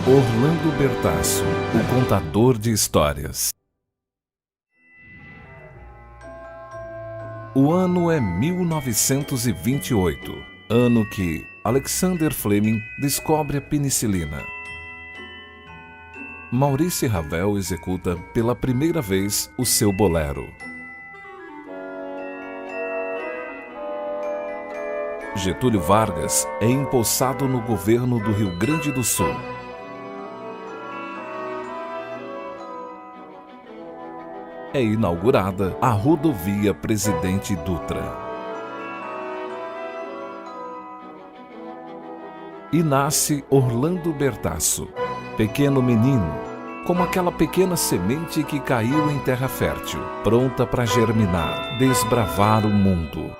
Orlando Bertasso, o contador de histórias. O ano é 1928, ano que Alexander Fleming descobre a penicilina. Maurice Ravel executa pela primeira vez o seu bolero. Getúlio Vargas é empossado no governo do Rio Grande do Sul. É inaugurada a rodovia Presidente Dutra. E nasce Orlando Bertasso, pequeno menino, como aquela pequena semente que caiu em terra fértil, pronta para germinar, desbravar o mundo.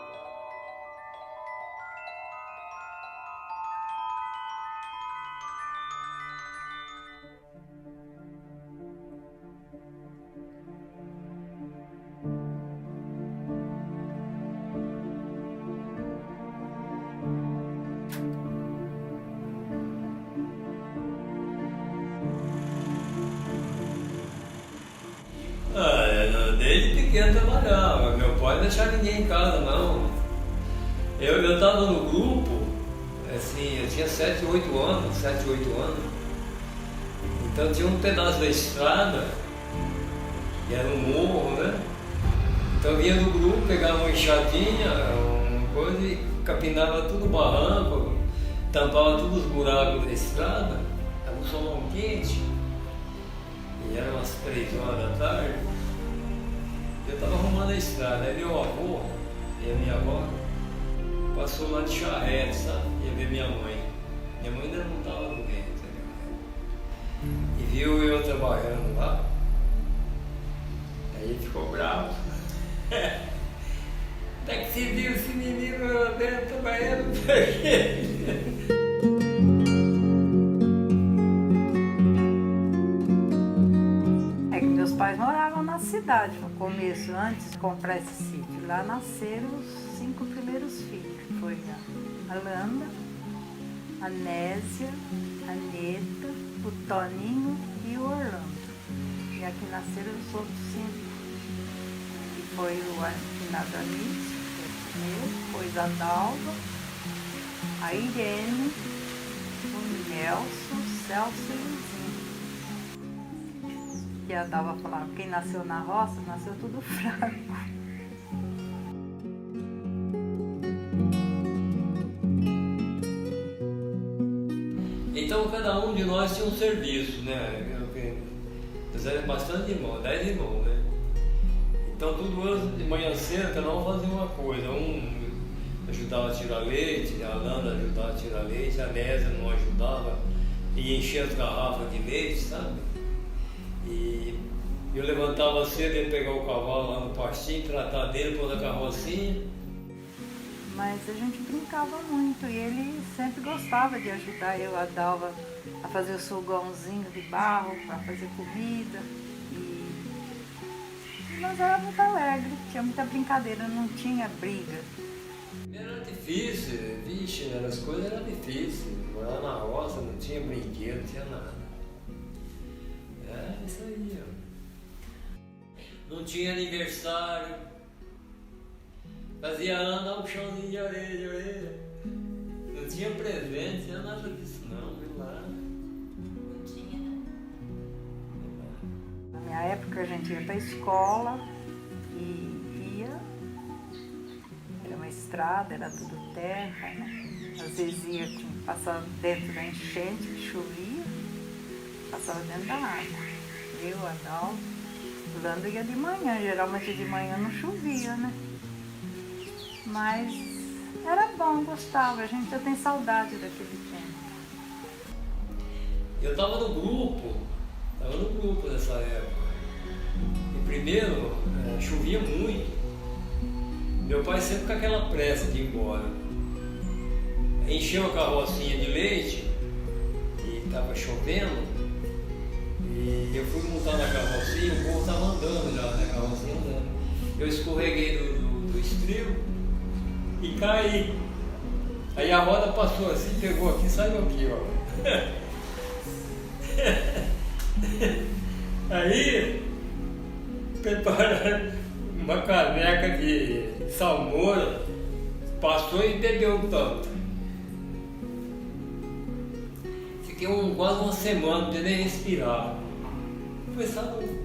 Desde pequeno trabalhava, meu pai não deixava ninguém em casa não. Eu estava no grupo, assim, eu tinha 7, 8 anos, então tinha um pedaço da estrada, que era um morro, né? Então eu vinha do grupo, pegava uma enxadinha, uma coisa e capinava tudo o barranco, tampava todos os buracos da estrada, era um solão quente, e era umas 3 horas da tarde. Eu estava arrumando a estrada, aí meu avô e a minha avó passou lá de charrete, sabe? Ia ver minha mãe. Minha mãe ainda não estava doente, né? E viu eu trabalhando lá, aí ele ficou bravo. Até que se viu esse menino lá dentro trabalhando pra quê? Meus pais moravam na cidade no começo, antes de comprar esse sítio. Lá nasceram os 5 primeiros filhos, que foi a Alanda, a Nésia, a Neta, o Toninho e o Orlando. E aqui nasceram os outros 5, que foi o Arfinado Anísio, depois a Dalva, a Irene, o Nelson, o Celso e o Luizinho. Que a Dalva falava, quem nasceu na roça, nasceu tudo fraco. Então cada um de nós tinha um serviço, né? Nós éramos bastante irmãos, 10 irmãos, né? Então tudo de manhã cedo, cada um fazia uma coisa. Um ajudava a tirar leite, a Alana ajudava a tirar leite, a Nésia não ajudava e enchia as garrafas de leite, sabe? E eu levantava cedo e ia pegar o cavalo lá no pastinho, tratar dele, pôr na carrocinha. Mas a gente brincava muito e ele sempre gostava de ajudar eu, a Dalva, a fazer o fogãozinho de barro para fazer comida. E nós éramos muito alegres, tinha muita brincadeira, não tinha briga. Era difícil, vixe, as coisas eram difíceis. Morar na roça, não tinha brinquedo, não tinha nada. É isso aí, ó. Não tinha aniversário. Fazia ano, dá um chãozinho de orelha. Não tinha presente, não tinha nada disso não, viu lá. Não tinha, né? Na minha época a gente ia para a escola e ia. Era uma estrada, era tudo terra, né? Às vezes ia, passava dentro da enchente, que chovia, passava dentro da água. Eu, a Dalva, o Lando ia de manhã, geralmente de manhã não chovia, né? Mas era bom, gostava, a gente já tem saudade daquele tempo. Eu estava no grupo nessa época. E primeiro, chovia muito. Meu pai sempre com aquela pressa de ir embora. Encheu a carrocinha de leite e estava chovendo. E eu fui montar na carrocinha, o povo estava andando já, né? A carrocinha andando. Eu escorreguei do estribo e caí. Aí a roda passou assim, pegou aqui e saiu aqui, ó. Aí prepararam uma caneca de salmoura, passou e bebeu tanto. Fiquei quase uma semana, não podia nem respirar. Foi saúde.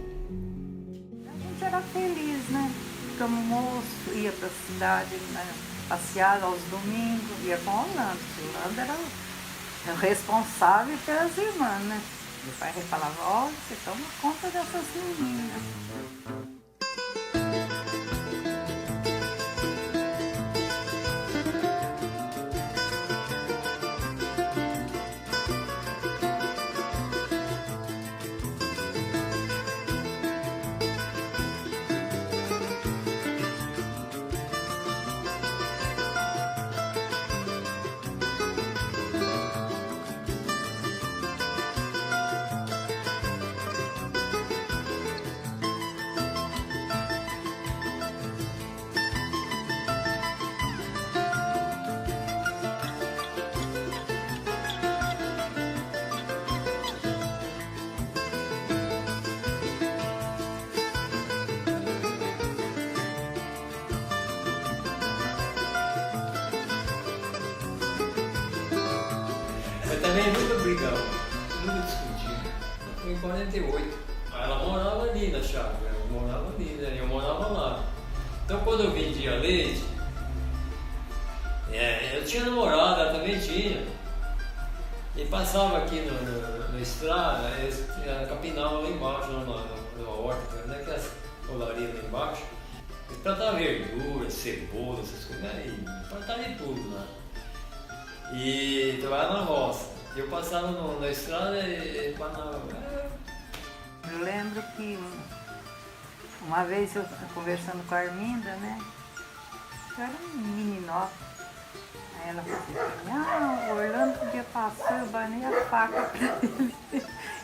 A gente era feliz, né? Ficamos moço, ia para a cidade, né? Passear aos domingos, ia com o Orlando. O Orlando era o responsável pelas irmãs, né? Meu pai falava, ó, você toma conta dessas meninas. Mas também nunca brigamos, nunca discutimos. Foi em 48. Ela morava ali na chácara, eu morava ali, né? Eu morava lá. Então quando eu vendia leite, eu tinha namorada, ela também tinha. E passava aqui na estrada, ela capinava lá embaixo, numa horta, né? Que as olarias lá embaixo. Eles plantavam verdura, cebola, essas coisas, né? E plantavam de tudo lá. E trabalhava na roça. Eu passava na estrada e panava. Eu lembro que uma vez eu conversando com a Arminda, né? Eu era um meninó. Aí ela falou assim, o Orlando podia passar, eu banei a faca pra ele.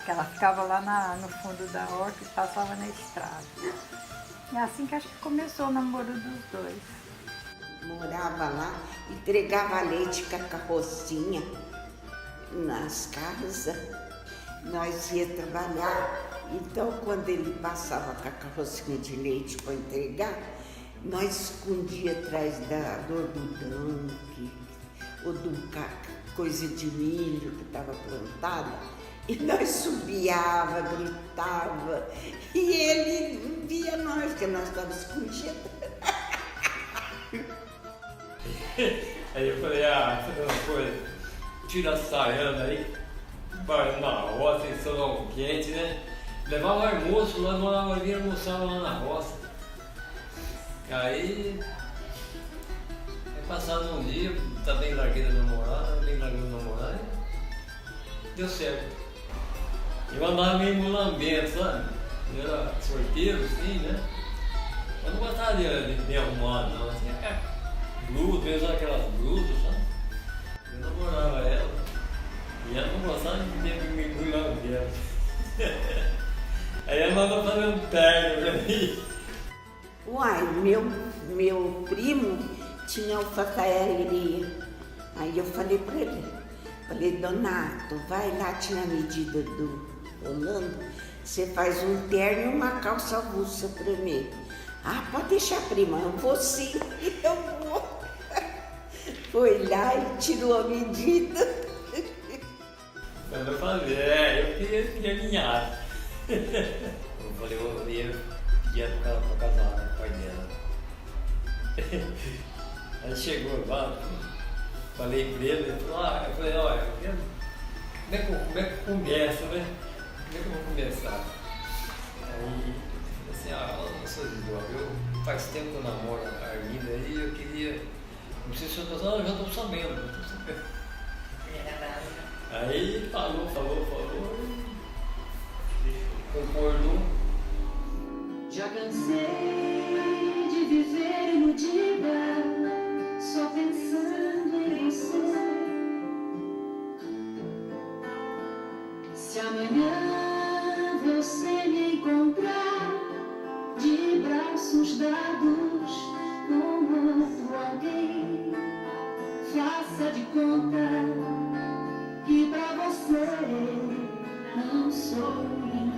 Que ela ficava lá no fundo da horta e passava na estrada. E é assim que acho que começou o namoro dos dois. Morava lá, entregava leite com a carrocinha nas casas. Nós ia trabalhar, então quando ele passava com a carrocinha de leite para entregar, nós escondia atrás do algodão, ou coisa de milho que estava plantada, e nós subiava, gritava, e ele via nós, que nós estávamos escondidos. Aí eu falei, fazer uma coisa, tira a saiana aí, vai na roça, em São João quente, né? Levava o almoço, nós morávamos ali, almoçava lá na roça. Aí passado um dia, também larguei da namorada, e deu certo. Eu andava meio mulambento, sabe? Eu era sorteiro, assim, né? Eu não gostava de me arrumar, não. Assim, blusa, eu usava aquelas blusas, sabe? Eu namorava ela. E ela não gostava de me mulambento. Aí ela mandou fazer um terno pra mim. Uai, meu primo tinha alfaiataria. Aí eu falei pra ele, Donato, vai lá tirar a medida do Orlando, você faz um terno e uma calça russa pra mim. Pode deixar, prima, eu vou sim, eu vou. Foi lá e tirou a medida. Quando eu falei, eu queria alinhar. Eu falei, eu ia pedir ela pra casar, né, com o pai dela. Aí chegou lá, falei pra ele, ele falou, eu falei, olha, como é que começa, né? Como é que eu vou começar? Aí ele falou assim, eu sou de boa, faz tempo que eu namoro a Arminda aí, eu queria, não sei se eu estou sabendo, eu já estou sabendo. Aí ele falou, concordou. Já cansei de viver iludida, só pensando em você. Se amanhã você me encontrar de braços dados com outro alguém, faça de conta que pra você não sou ninguém.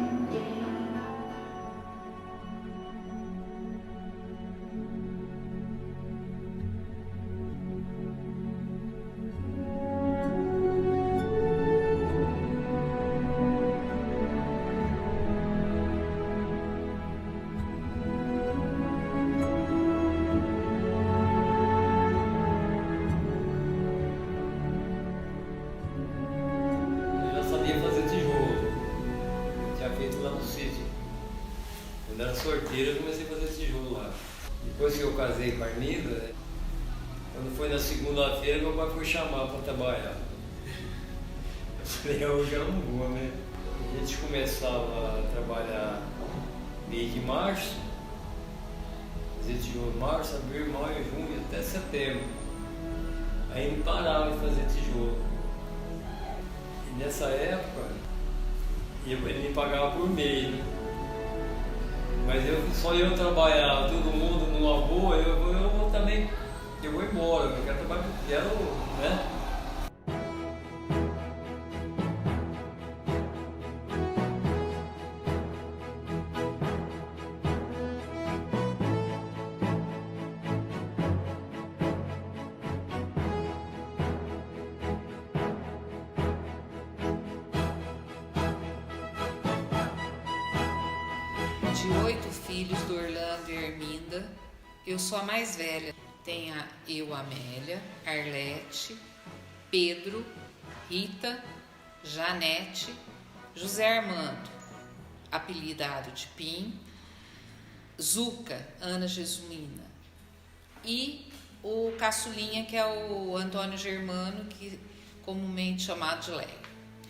no sítio. Quando era sorteiro, eu comecei a fazer tijolo lá. Depois que eu casei com a Arminda, né? Quando foi na segunda-feira, meu pai foi chamar para trabalhar. Eu falei, hoje eu não vou, né? A gente começava a trabalhar meio de março, fazia tijolo março, abril, maio, junho, até setembro. Aí não parava de fazer tijolo. E nessa época, ele me pagava por mês, né? Mas só eu trabalhava, todo mundo numa boa, eu também, eu vou embora, eu quero trabalhar, né? De 8 filhos do Orlando e Erminda, eu sou a mais velha. Tem eu, Amélia, Arlete, Pedro, Rita, Janete, José Armando, apelidado de Pim, Zuca, Ana Jesuína, e o caçulinha, que é o Antônio Germano, que comumente chamado de Léo.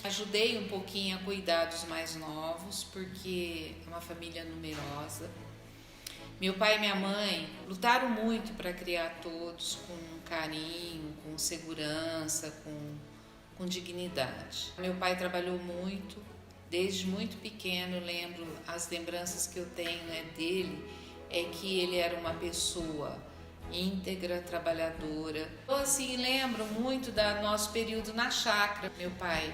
Ajudei um pouquinho a cuidar dos mais novos, porque é uma família numerosa. Meu pai e minha mãe lutaram muito para criar todos com carinho, com segurança, com dignidade. Meu pai trabalhou muito, desde muito pequeno. Eu lembro, as lembranças que eu tenho dele é que ele era uma pessoa íntegra, trabalhadora. Eu assim lembro muito do nosso período na chácara. Meu pai,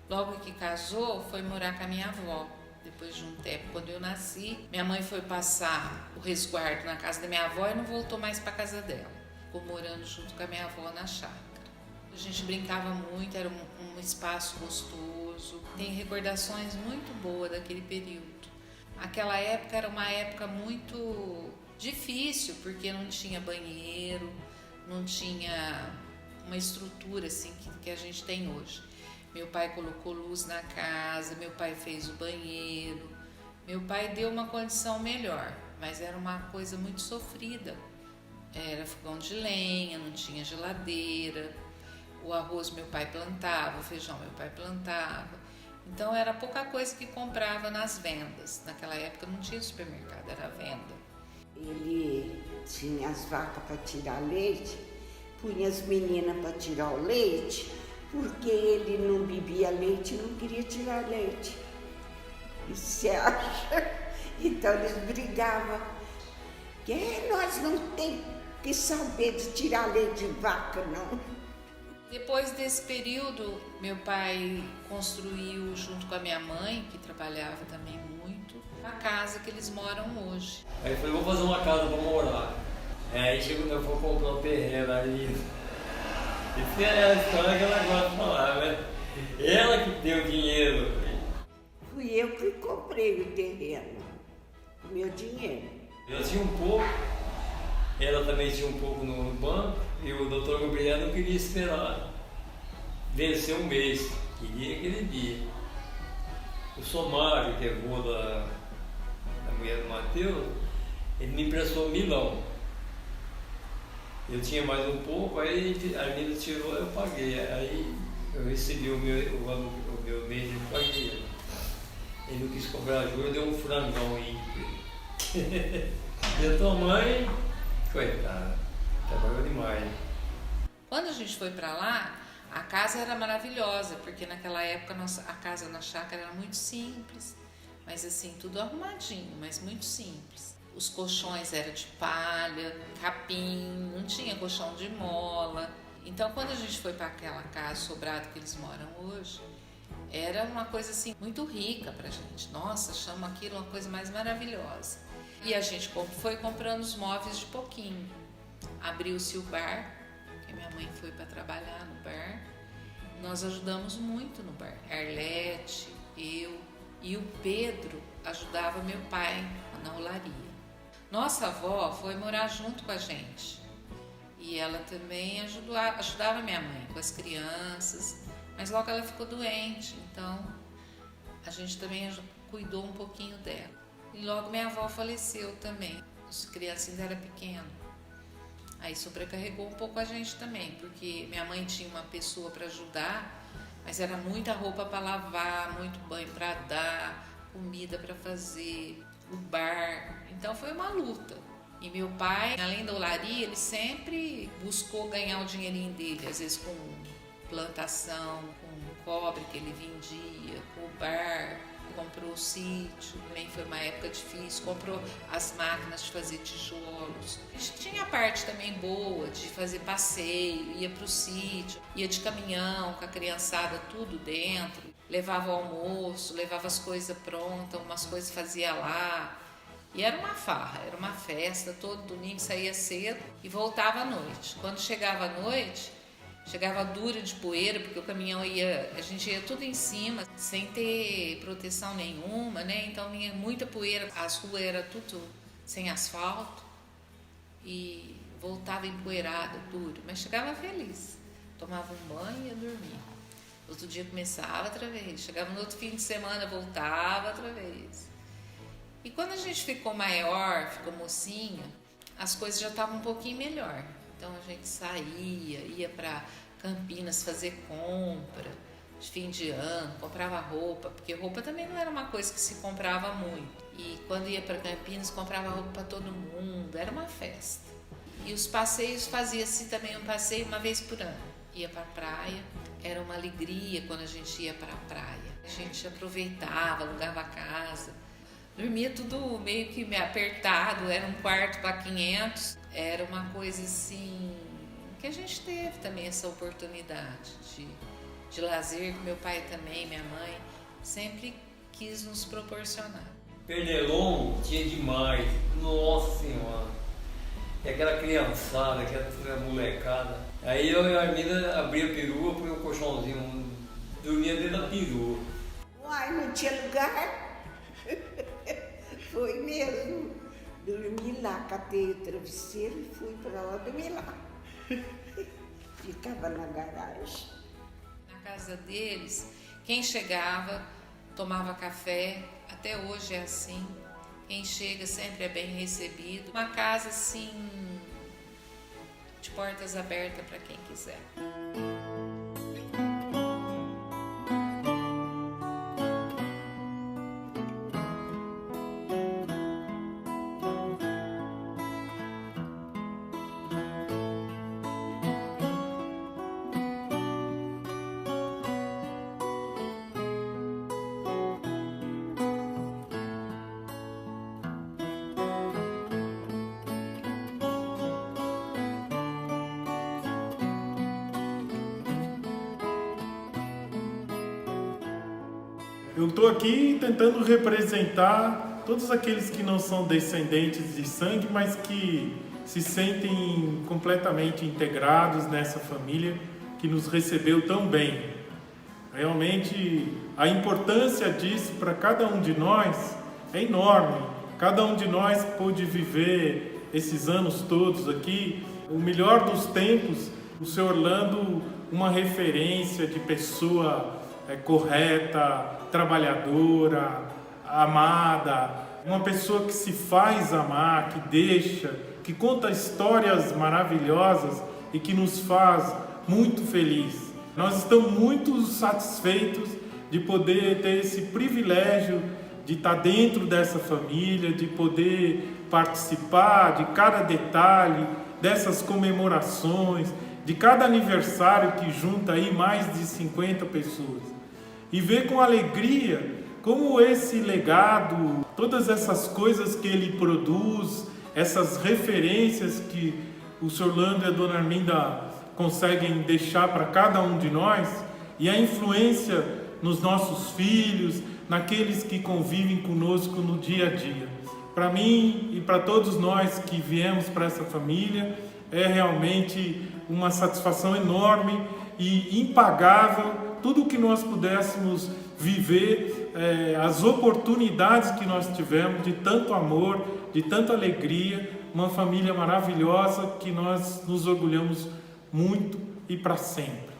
logo que casou, foi morar com a minha avó. Depois de um tempo, quando eu nasci, minha mãe foi passar o resguardo na casa da minha avó e não voltou mais para a casa dela. Ficou morando junto com a minha avó na chácara. A gente brincava muito, era um espaço gostoso. Tem recordações muito boas daquele período. Aquela época era uma época muito difícil, porque não tinha banheiro, não tinha uma estrutura assim que a gente tem hoje. Meu pai colocou luz na casa, meu pai fez o banheiro, meu pai deu uma condição melhor, mas era uma coisa muito sofrida. Era fogão de lenha, não tinha geladeira, o arroz meu pai plantava, o feijão meu pai plantava. Então era pouca coisa que comprava nas vendas. Naquela época não tinha supermercado, era venda. Ele tinha as vacas para tirar leite, punha as meninas para tirar o leite, porque ele não bebia leite e não queria tirar leite. E você acha? Então eles brigavam. Que nós não temos que saber de tirar leite de vaca, não. Depois desse período, meu pai construiu, junto com a minha mãe, que trabalhava também muito, a casa que eles moram hoje. Aí eu falei, vou fazer uma casa para morar. Aí chegou, eu vou comprar um terreno ali. Isso é a história que ela gosta de falar, né? Ela que deu dinheiro. Fui eu que comprei o terreno, o meu dinheiro. Eu tinha um pouco, ela também tinha um pouco no banco, e o doutor Gabriel não queria esperar vencer um mês, queria aquele dia. O Somário, que é avô da mulher do Matheus, ele me emprestou $1.000. Eu tinha mais um pouco, aí a Arminda tirou, eu paguei. Aí eu recebi o meu mês e paguei. Ele não quis cobrar juros, deu um frangão aí. E a tua mãe, coitada, trabalhou demais. Quando a gente foi para lá, a casa era maravilhosa, porque naquela época a casa na chácara era muito simples, mas assim, tudo arrumadinho, mas muito simples. Os colchões eram de palha, capim, não tinha colchão de mola. Então, quando a gente foi para aquela casa sobrado que eles moram hoje, era uma coisa assim muito rica pra gente. Nossa, chama aquilo uma coisa mais maravilhosa. E a gente foi comprando os móveis de pouquinho. Abriu-se o bar, que minha mãe foi para trabalhar no bar. Nós ajudamos muito no bar. Arlete, eu e o Pedro ajudava meu pai na olaria. Nossa avó foi morar junto com a gente e ela também ajudava minha mãe com as crianças, mas logo ela ficou doente, então a gente também cuidou um pouquinho dela. E logo minha avó faleceu também, as crianças ainda eram pequenas. Aí sobrecarregou um pouco a gente também, porque minha mãe tinha uma pessoa para ajudar, mas era muita roupa para lavar, muito banho para dar, comida para fazer, o bar. Então foi uma luta. E meu pai, além da olaria, ele sempre buscou ganhar o dinheirinho dele, às vezes com plantação, com cobre que ele vendia, com o bar, comprou o sítio, também foi uma época difícil, comprou as máquinas de fazer tijolos. A gente tinha a parte também boa de fazer passeio, ia para o sítio, ia de caminhão com a criançada tudo dentro, levava o almoço, levava as coisas prontas, umas coisas fazia lá. E era uma farra, era uma festa, todo domingo saía cedo e voltava à noite. Quando chegava à noite, chegava dura de poeira, porque o caminhão a gente ia tudo em cima, sem ter proteção nenhuma, né? Então vinha muita poeira, as ruas eram tudo sem asfalto e voltava empoeirada, duro, mas chegava feliz. Tomava um banho e ia dormir. Outro dia começava outra vez, chegava no outro fim de semana, voltava outra vez. E quando a gente ficou maior, ficou mocinha, as coisas já estavam um pouquinho melhor. Então a gente saía, ia para Campinas fazer compra de fim de ano, comprava roupa, porque roupa também não era uma coisa que se comprava muito. E quando ia para Campinas, comprava roupa para todo mundo, era uma festa. E os passeios, fazia-se também um passeio uma vez por ano. Ia para a praia, era uma alegria quando a gente ia para a praia. A gente aproveitava, alugava a casa. Dormia tudo meio que apertado, era um quarto para 500, era uma coisa assim, que a gente teve também essa oportunidade de lazer, que meu pai também, minha mãe, sempre quis nos proporcionar. Pernilongo tinha demais, nossa senhora, e aquela criançada, aquela molecada. Aí eu e a Arminda abria a perua, põe um colchãozinho, dormia dentro da perua. Uai, não tinha lugar. Foi mesmo. Dormi lá, catei o travesseiro e fui para lá dormir lá. Ficava na garagem. Na casa deles, quem chegava tomava café, até hoje é assim. Quem chega sempre é bem recebido. Uma casa assim, de portas abertas para quem quiser. Eu estou aqui tentando representar todos aqueles que não são descendentes de sangue, mas que se sentem completamente integrados nessa família que nos recebeu tão bem. Realmente, a importância disso para cada um de nós é enorme. Cada um de nós pôde viver esses anos todos aqui, o melhor dos tempos, o Sr. Orlando, uma referência de pessoa correta, trabalhadora, amada, uma pessoa que se faz amar, que deixa, que conta histórias maravilhosas e que nos faz muito felizes. Nós estamos muito satisfeitos de poder ter esse privilégio de estar dentro dessa família, de poder participar de cada detalhe dessas comemorações, de cada aniversário que junta aí mais de 50 pessoas. E ver com alegria como esse legado, todas essas coisas que ele produz, essas referências que o Sr. Orlando e a Dona Arminda conseguem deixar para cada um de nós, e a influência nos nossos filhos, naqueles que convivem conosco no dia a dia. Para mim e para todos nós que viemos para essa família, é realmente uma satisfação enorme e impagável tudo o que nós pudéssemos viver, as oportunidades que nós tivemos de tanto amor, de tanta alegria, uma família maravilhosa que nós nos orgulhamos muito e para sempre.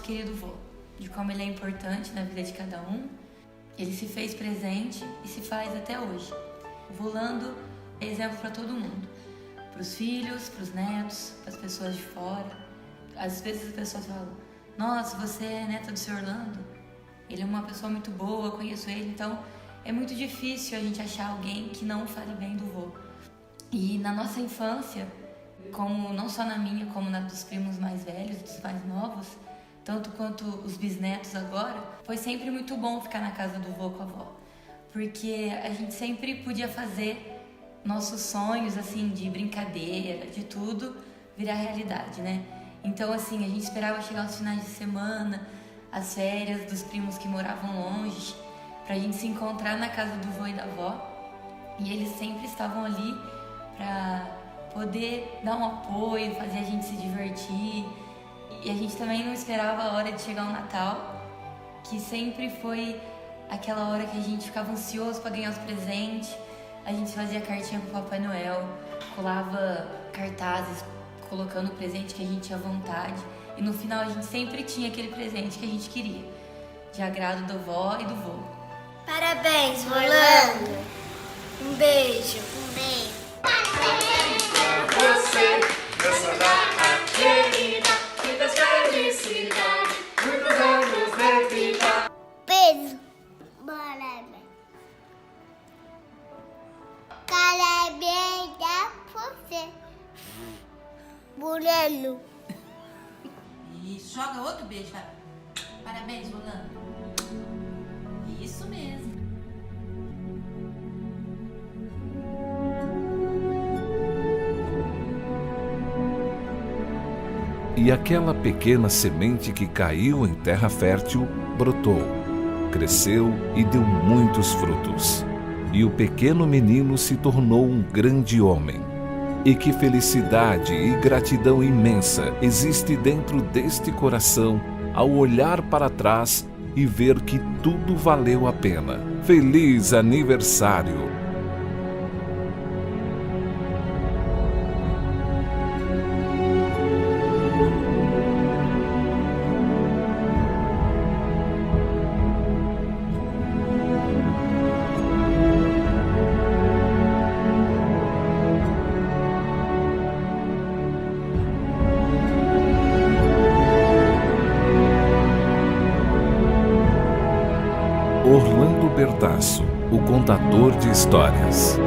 querido vô, de como ele é importante na vida de cada um. Ele se fez presente e se faz até hoje. O vô Lando é exemplo para todo mundo, para os filhos, para os netos, para as pessoas de fora. Às vezes as pessoas falam: nossa, você é neta do Sr. Lando? Ele é uma pessoa muito boa, eu conheço ele. Então é muito difícil a gente achar alguém que não fale bem do vô. E na nossa infância, como não só na minha, como na dos primos mais velhos, dos mais novos, tanto quanto os bisnetos agora, foi sempre muito bom ficar na casa do vô com a avó, porque a gente sempre podia fazer nossos sonhos, assim, de brincadeira, de tudo, virar realidade, né? Então, assim, a gente esperava chegar os finais de semana, as férias dos primos que moravam longe, pra gente se encontrar na casa do vô e da avó, e eles sempre estavam ali pra poder dar um apoio, fazer a gente se divertir. E a gente também não esperava a hora de chegar o Natal, que sempre foi aquela hora que a gente ficava ansioso para ganhar os presentes. A gente fazia cartinha pro Papai Noel, colava cartazes colocando o presente que a gente tinha vontade. E no final a gente sempre tinha aquele presente que a gente queria, de agrado da vó e do vô. Parabéns, vô Lando. Um beijo. Um beijo. Você, nessa data querida, muitas felicidades, muitos anos de vida. Beijo. Parabéns. Parabéns a você, Lando. Isso, joga outro beijo, vai. Parabéns, Lando. Isso mesmo. E aquela pequena semente que caiu em terra fértil brotou, cresceu e deu muitos frutos. E o pequeno menino se tornou um grande homem. E que felicidade e gratidão imensa existe dentro deste coração ao olhar para trás e ver que tudo valeu a pena. Feliz aniversário! Orlando Bertasso, o contador de histórias.